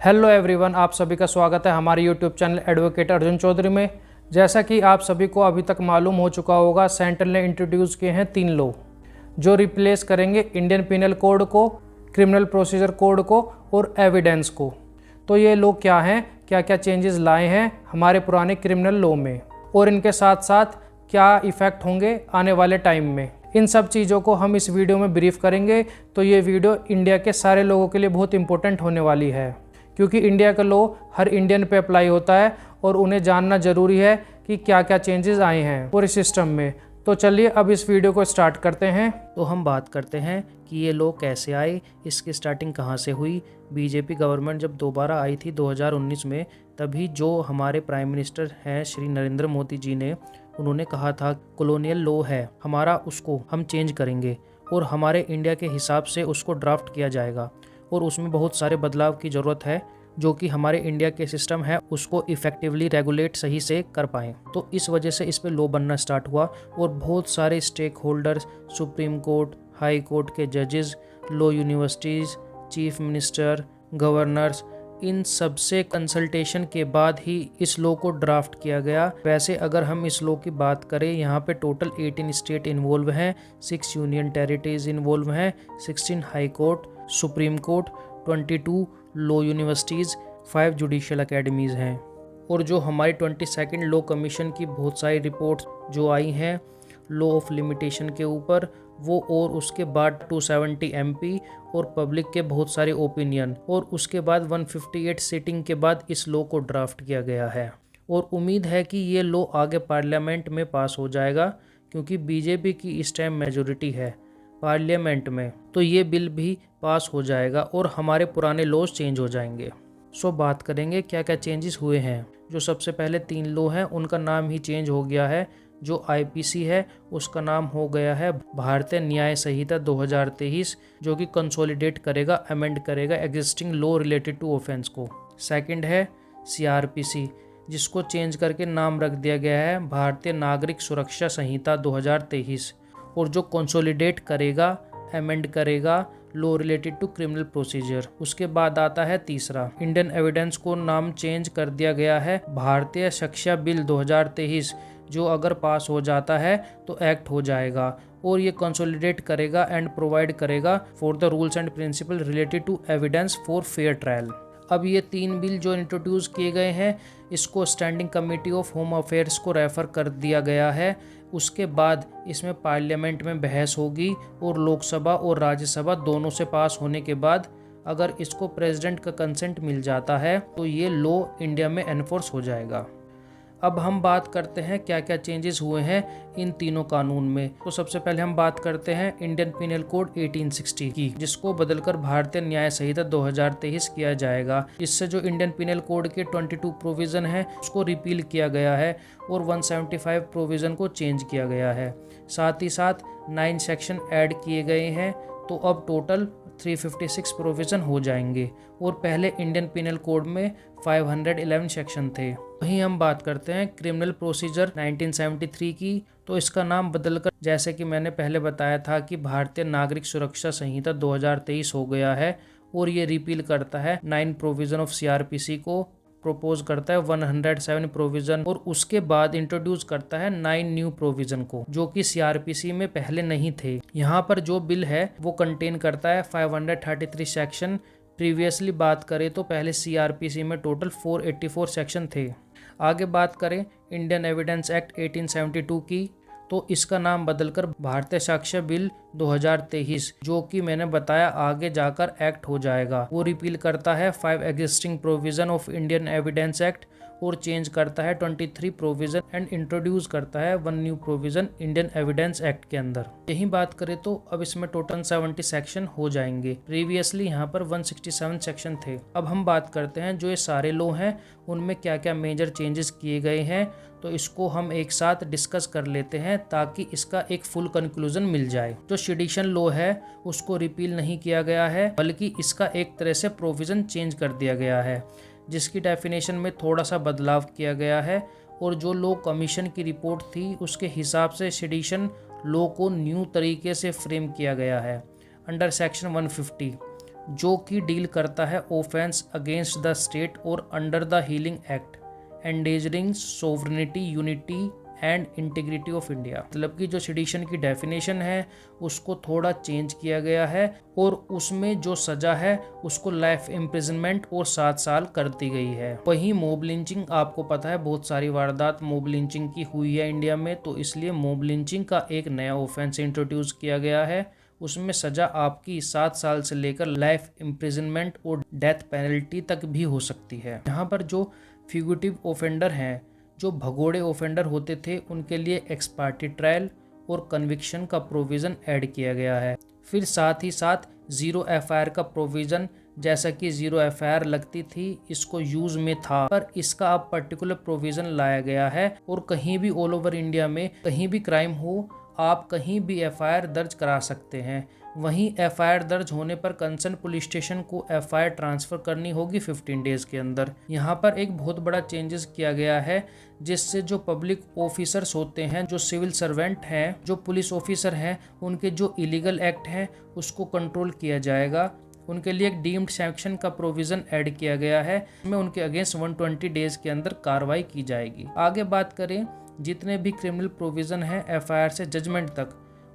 Hello everyone, आप सभी का स्वागत है हमारे YouTube channel advocate Arjun Chaudhary में। जैसा कि आप सभी को अभी तक मालूम हो चुका होगा, सेंटर ने इंट्रोड्यूस किए हैं 3 लॉ जो रिप्लेस करेंगे इंडियन पिनल कोड को, क्रिमिनल प्रोसीजर कोड को और एविडेंस को। तो ये लॉ क्या हैं, क्या क्या चेंजेस लाए हैं हमारे पुराने क्रिमिनल लॉ में और इनके साथ साथ क्या इफ़ेक्ट होंगे आने वाले टाइम में, इन सब चीज़ों को हम इस वीडियो में ब्रीफ करेंगे। तो ये वीडियो इंडिया के सारे लोगों के लिए बहुत इंपॉर्टेंट होने वाली है, क्योंकि इंडिया का लॉ हर इंडियन पे अप्लाई होता है और उन्हें जानना ज़रूरी है कि क्या क्या चेंजेस आए हैं पूरे सिस्टम में। तो चलिए अब इस वीडियो को स्टार्ट करते हैं। तो हम बात करते हैं कि ये लॉ कैसे आए, इसकी स्टार्टिंग कहाँ से हुई। बीजेपी गवर्नमेंट जब दोबारा आई थी 2019 में, तभी जो हमारे प्राइम मिनिस्टर हैं श्री नरेंद्र मोदी जी ने, उन्होंने कहा था कॉलोनियल लॉ है हमारा, उसको हम चेंज करेंगे और हमारे इंडिया के हिसाब से उसको ड्राफ्ट किया जाएगा और उसमें बहुत सारे बदलाव की ज़रूरत है जो कि हमारे इंडिया के सिस्टम है उसको इफ़ेक्टिवली रेगुलेट सही से कर पाएँ। तो इस वजह से इस पे लॉ बनना स्टार्ट हुआ और बहुत सारे stakeholders, supreme court, high court के जजेस, law universities, chief minister, governors, इन सब से कंसल्टेशन के बाद ही इस लॉ को ड्राफ्ट किया गया। वैसे अगर हम इस लॉ की बात करें, यहाँ पे टोटल 18 स्टेट इन्वॉल्व हैं, 6 यूनियन टेरिटरीज इन्वॉल्व हैं, 16 high court, supreme court, 22 law universities, 5 judicial academies हैं। और जो हमारी 22nd लॉ कमीशन की बहुत सारी रिपोर्ट्स जो आई हैं लॉ ऑफ लिमिटेशन के ऊपर, वो और उसके बाद 270 MP और पब्लिक के बहुत सारे ओपिनियन, और उसके बाद 158 सीटिंग के बाद इस लॉ को ड्राफ्ट किया गया है। और उम्मीद है कि ये लॉ आगे पार्लियामेंट में पास हो जाएगा, क्योंकि बीजेपी की इस टाइम मेजॉरिटी है पार्लियामेंट में, तो ये बिल भी पास हो जाएगा और हमारे पुराने लॉज चेंज हो जाएंगे। सो बात करेंगे क्या क्या चेंजेस हुए हैं। जो सबसे पहले 3 लॉ हैं उनका नाम ही चेंज हो गया है। जो IPC है उसका नाम हो गया है भारतीय न्याय संहिता 2023, जो कि कंसोलिडेट करेगा, अमेंड करेगा existing law related to offence को। सेकंड है CRPC, जिसको चेंज करके नाम रख दिया गया है भारतीय नागरिक सुरक्षा संहिता 2023, और जो कंसोलिडेट करेगा, अमेंड करेगा law related to criminal procedure. उसके बाद आता है तीसरा, इंडियन एविडेंस को नाम चेंज कर दिया गया है भारतीय शिक्षा बिल 2023, जो अगर पास हो जाता है तो एक्ट हो जाएगा और ये कंसोलिडेट करेगा एंड प्रोवाइड करेगा for the rules and principle related to evidence for fair trial. अब ये 3 बिल जो इंट्रोड्यूस किए गए हैं, इसको standing committee of home affairs को रेफ़र कर दिया गया है। उसके बाद इसमें पार्लियामेंट में बहस होगी और लोकसभा और राज्यसभा दोनों से पास होने के बाद अगर इसको प्रेसिडेंट का कंसेंट मिल जाता है तो ये लॉ इंडिया में एनफोर्स हो जाएगा। अब हम बात करते हैं क्या क्या चेंजेस हुए हैं इन तीनों कानून में। तो सबसे पहले हम बात करते हैं इंडियन पिनल कोड 1860 की, जिसको बदलकर भारतीय न्याय संहिता 2023 किया जाएगा। इससे जो इंडियन पिनल कोड के 22 प्रोविज़न है उसको रिपील किया गया है और 175 प्रोविज़न को चेंज किया गया है। साथ ही साथ 9 सेक्शन ऐड किए गए हैं, तो अब टोटल 356 प्रोविज़न हो जाएंगे और पहले इंडियन पिनल कोड में 511 सेक्शन थे। वहीं हम बात करते हैं क्रिमिनल प्रोसीजर 1973 की, तो इसका नाम बदलकर, जैसे कि मैंने पहले बताया था कि भारतीय नागरिक सुरक्षा संहिता 2023 हो गया है और ये रिपील करता है 9 प्रोविज़न ऑफ CRPC को, प्रोपोज करता है 107 प्रोविज़न और उसके बाद इंट्रोड्यूस करता है 9 न्यू प्रोविज़न को, जो कि CRPC में पहले नहीं थे। यहाँ पर जो बिल है वो कंटेन करता है 533 सेक्शन। प्रीवियसली बात करें तो पहले CRPC में टोटल 484 सेक्शन थे। आगे बात करें इंडियन एविडेंस एक्ट 1872 की, तो इसका नाम बदलकर भारतीय साक्ष्य बिल 2023, जो कि मैंने बताया आगे जाकर एक्ट हो जाएगा, वो रिपील करता है 5 existing provision of Indian evidence act और चेंज करता है 23 प्रोविज़न एंड इंट्रोड्यूस करता है 1 new provision Indian evidence act के अंदर। यही बात करें तो अब इसमें टोटल 70 सेक्शन हो जाएंगे। प्रीवियसली यहाँ पर 167 सेक्शन थे। अब हम बात करते हैं जो ये सारे लॉ हैं उनमें क्या क्या मेजर चेंजेस किए गए हैं, तो इसको हम एक साथ डिस्कस कर लेते हैं ताकि इसका एक फुल कंक्लूजन मिल जाए। जो सेडिशन लॉ है उसको रिपील नहीं किया गया है, बल्कि इसका एक तरह से प्रोविज़न चेंज कर दिया गया है, जिसकी डेफिनेशन में थोड़ा सा बदलाव किया गया है। और जो लॉ कमीशन की रिपोर्ट थी उसके हिसाब से सेडिशन लॉ को न्यू तरीके से फ्रेम किया गया है अंडर सेक्शन 150, जो कि डील करता है ऑफेंस अगेंस्ट द स्टेट और under the healing act, endangering sovereignty, unity and integrity of India. मतलब कि जो सेडिशन की डेफिनेशन है उसको थोड़ा चेंज किया गया है और उसमें जो सज़ा है उसको लाइफ इम्प्रिजनमेंट और 7 साल कर दी गई है। वहीं मॉब लिंचिंग, आपको पता है बहुत सारी वारदात मॉब लिंचिंग की हुई है इंडिया में, तो इसलिए मॉब लिंचिंग का एक नया ऑफेंस इंट्रोड्यूस किया गया है। उसमें सज़ा आपकी 7 साल से लेकर लाइफ इम्प्रिजनमेंट और डेथ पेनल्टी तक भी हो सकती है। यहाँ पर जो फ्यूगिटिव ऑफेंडर हैं, जो भगोड़े ऑफेंडर होते थे, उनके लिए एक्स पार्टी ट्रायल और कन्विक्शन का प्रोविज़न ऐड किया गया है। फिर साथ ही साथ ज़ीरो एफआईआर का प्रोविज़न, जैसा कि ज़ीरो एफआईआर लगती थी इसको यूज़ में था, पर इसका अब पर्टिकुलर प्रोविज़न लाया गया है और कहीं भी ऑल ओवर इंडिया में कहीं भी क्राइम हो, आप कहीं भी एफआईआर दर्ज करा सकते हैं। वहीं एफआईआर दर्ज होने पर कंसर्न पुलिस स्टेशन को एफआईआर ट्रांसफ़र करनी होगी 15 डेज़ के अंदर। यहाँ पर एक बहुत बड़ा चेंजेस किया गया है, जिससे जो पब्लिक ऑफिसर्स होते हैं, जो सिविल सर्वेंट हैं, जो पुलिस ऑफिसर हैं, उनके जो इलीगल एक्ट हैं उसको कंट्रोल किया जाएगा। उनके लिए एक डीम्ड सैंक्शन का प्रोविज़न ऐड किया गया है, इसमें उनके अगेंस्ट 120 डेज़ के अंदर कार्रवाई की जाएगी। आगे बात करें, जितने भी क्रिमिनल प्रोविज़न हैं एफआईआर से जजमेंट तक,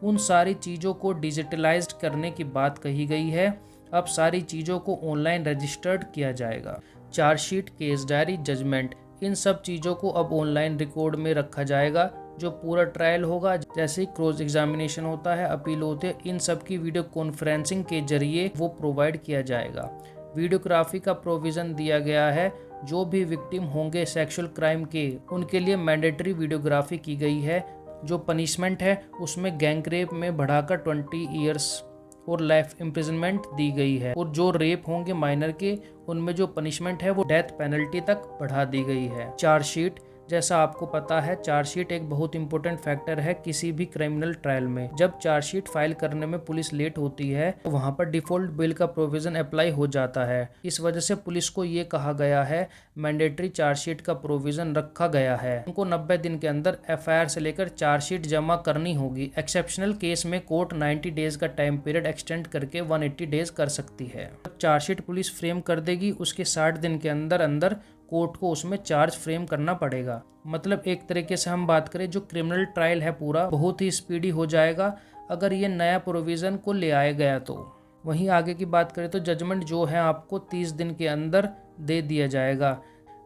उन सारी चीज़ों को डिजिटलाइज्ड करने की बात कही गई है। अब सारी चीज़ों को ऑनलाइन रजिस्टर्ड किया जाएगा। चार्जशीट, केस डायरी, जजमेंट, इन सब चीज़ों को अब ऑनलाइन रिकॉर्ड में रखा जाएगा। जो पूरा ट्रायल होगा, जैसे क्रॉस एग्जामिनेशन होता है, अपील होते हैं, इन सब की वीडियो कॉन्फ्रेंसिंग के जरिए वो प्रोवाइड किया जाएगा। वीडियोग्राफी का प्रोविज़न दिया गया है। जो भी विक्टिम होंगे सेक्सुअल क्राइम के, उनके लिए मैंडेटरी वीडियोग्राफी की गई है। जो पनिशमेंट है उसमें गैंग रेप में बढ़ाकर 20 ईयर्स और लाइफ इम्प्रिजनमेंट दी गई है, और जो रेप होंगे माइनर के, उनमें जो पनिशमेंट है वो डेथ पेनल्टी तक बढ़ा दी गई है। चार्जशीट, जैसा आपको पता है, चार्जशीट एक बहुत इंपॉर्टेंट फैक्टर है किसी भी क्रिमिनल ट्रायल में। जब चार्जशीट फाइल करने में पुलिस लेट होती है तो वहां पर डिफॉल्ट बेल का प्रोविजन अप्लाई हो जाता है। इस वजह से पुलिस को ये कहा गया है, मैंडेटरी चार्जशीट का प्रोविजन रखा गया है। उनको 90 दिन के अंदर एफआईआर से लेकर चार्जशीट जमा करनी होगी। एक्सेप्शनल केस में कोर्ट 90 डेज का टाइम पीरियड एक्सटेंड करके 180 डेज कर सकती है। चार्जशीट पुलिस फ्रेम कर देगी, उसके 60 दिन के अंदर अंदर कोर्ट को उसमें चार्ज फ्रेम करना पड़ेगा। मतलब एक तरीके से हम बात करें, जो क्रिमिनल ट्रायल है पूरा बहुत ही स्पीडी हो जाएगा अगर ये नया प्रोविज़न को ले आया गया तो। वहीं आगे की बात करें तो जजमेंट जो है आपको 30 दिन के अंदर दे दिया जाएगा।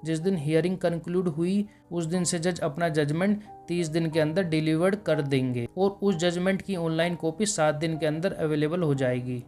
जिस दिन हियरिंग कंक्लूड हुई उस दिन से जज अपना जजमेंट 30 दिन के अंदर डिलीवर्ड कर देंगे और उस जजमेंट की ऑनलाइन कॉपी 7 दिन के अंदर अवेलेबल हो जाएगी।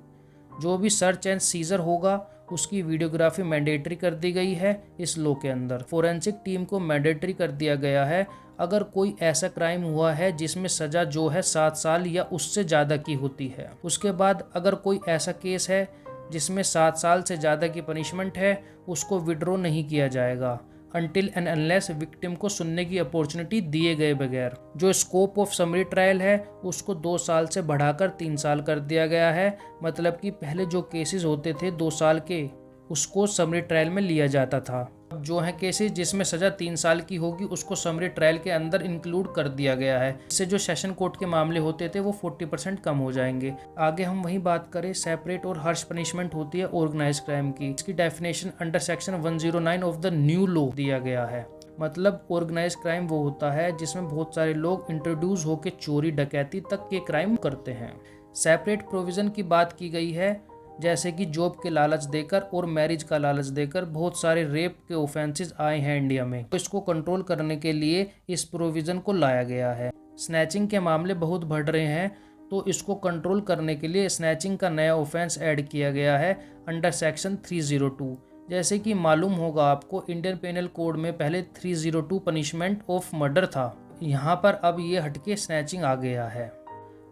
जो भी सर्च एंड सीजर होगा उसकी वीडियोग्राफी मैंडेटरी कर दी गई है इस लॉ के अंदर। फोरेंसिक टीम को मैंडेटरी कर दिया गया है अगर कोई ऐसा क्राइम हुआ है जिसमें सज़ा जो है 7 साल या उससे ज़्यादा की होती है। उसके बाद अगर कोई ऐसा केस है जिसमें 7 साल से ज़्यादा की पनिशमेंट है, उसको विड्रॉ नहीं किया जाएगा अनटिल एंड अनलेस विक्टिम को सुनने की अपॉर्चुनिटी दिए गए बगैर। जो स्कोप ऑफ समरी ट्रायल है उसको 2 साल से बढ़ाकर 3 साल कर दिया गया है। मतलब कि पहले जो केसेस होते थे 2 साल के, उसको समरी ट्रायल में लिया जाता था। अब जो है केसेस जिसमें सज़ा 3 साल की होगी उसको समरी ट्रायल के अंदर इंक्लूड कर दिया गया है। इससे जो सेशन कोर्ट के मामले होते थे वो 40% कम हो जाएंगे। आगे हम वही बात करें, सेपरेट और हर्ष पनिशमेंट होती है ऑर्गेनाइज्ड क्राइम की। इसकी definition under section 109 of the new law दिया गया है। मतलब ऑर्गेनाइज्ड क्राइम वो होता है जिसमें बहुत सारे लोग इंट्रोड्यूस होकर चोरी डकैती तक के क्राइम करते हैं। सेपरेट प्रोविज़न की बात की गई है, जैसे कि जॉब के लालच देकर और मैरिज का लालच देकर बहुत सारे रेप के ऑफेंसेस आए हैं इंडिया में, तो इसको कंट्रोल करने के लिए इस प्रोविज़न को लाया गया है। स्नैचिंग के मामले बहुत बढ़ रहे हैं, तो इसको कंट्रोल करने के लिए स्नैचिंग का नया ऑफेंस ऐड किया गया है अंडर सेक्शन 302। जैसे कि मालूम होगा आपको, इंडियन पेनल कोड में पहले 302 पनिशमेंट ऑफ मर्डर था, यहाँ पर अब ये हटके स्नैचिंग आ गया है।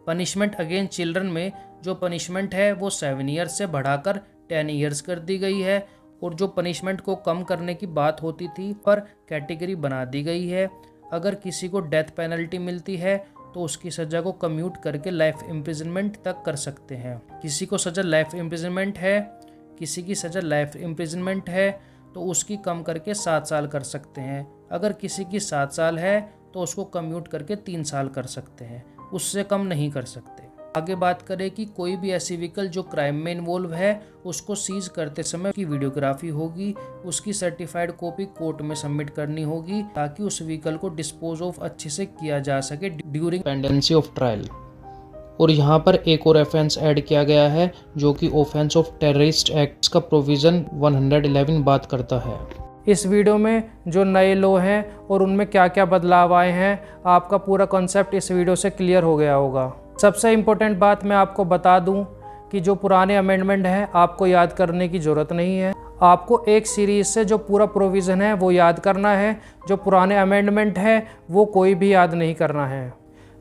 पनिशमेंट अगेंस्ट चिल्ड्रन में जो पनिशमेंट है वो 7 ईयर्स से बढ़ाकर 10 ईयर्स कर दी गई है, और जो पनिशमेंट को कम करने की बात होती थी पर कैटेगरी बना दी गई है। अगर किसी को डेथ पेनल्टी मिलती है तो उसकी सज़ा को कम्यूट करके लाइफ इम्प्रिजनमेंट तक कर सकते हैं। किसी को सज़ा लाइफ इम्प्रिजनमेंट है, किसी की सज़ा लाइफ इम्प्रिजनमेंट है तो उसकी कम करके 7 साल कर सकते हैं। अगर किसी की 7 साल है तो उसको कम्यूट करके 3 साल कर सकते हैं, उससे कम नहीं कर सकते। आगे बात करें कि कोई भी ऐसी व्हीकल जो क्राइम में इन्वॉल्व है उसको सीज करते समय की वीडियोग्राफी होगी, उसकी सर्टिफाइड कॉपी कोर्ट में सबमिट करनी होगी ताकि उस व्हीकल को डिस्पोज ऑफ अच्छे से किया जा सके ड्यूरिंग पेंडेंसी ऑफ ट्रायल। और यहाँ पर एक और ऑफेंस ऐड किया गया है जो कि ऑफेंस ऑफ टेररिस्ट एक्ट का प्रोविज़न 111 बात करता है। इस वीडियो में जो नए लॉ हैं और उनमें क्या क्या बदलाव आए हैं, आपका पूरा कॉन्सेप्ट इस वीडियो से क्लियर हो गया होगा। सबसे इम्पोर्टेंट बात मैं आपको बता दूं कि जो पुराने अमेंडमेंट हैं आपको याद करने की ज़रूरत नहीं है। आपको एक सीरीज़ से जो पूरा प्रोविज़न है वो याद करना है। जो पुराने अमेंडमेंट है वो कोई भी याद नहीं करना है।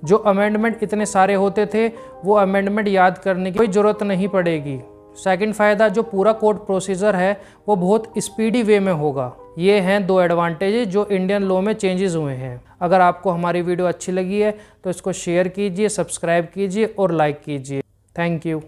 जो अमेंडमेंट इतने सारे होते थे वो अमेंडमेंट याद करने की कोई ज़रूरत नहीं पड़ेगी। सेकंड फ़ायदा, जो पूरा कोर्ट प्रोसीजर है वो बहुत स्पीडी वे में होगा। ये हैं 2 एडवांटेज जो इंडियन लॉ में चेंजेस हुए हैं। अगर आपको हमारी वीडियो अच्छी लगी है तो इसको शेयर कीजिए, सब्सक्राइब कीजिए और लाइक कीजिए। Thank you.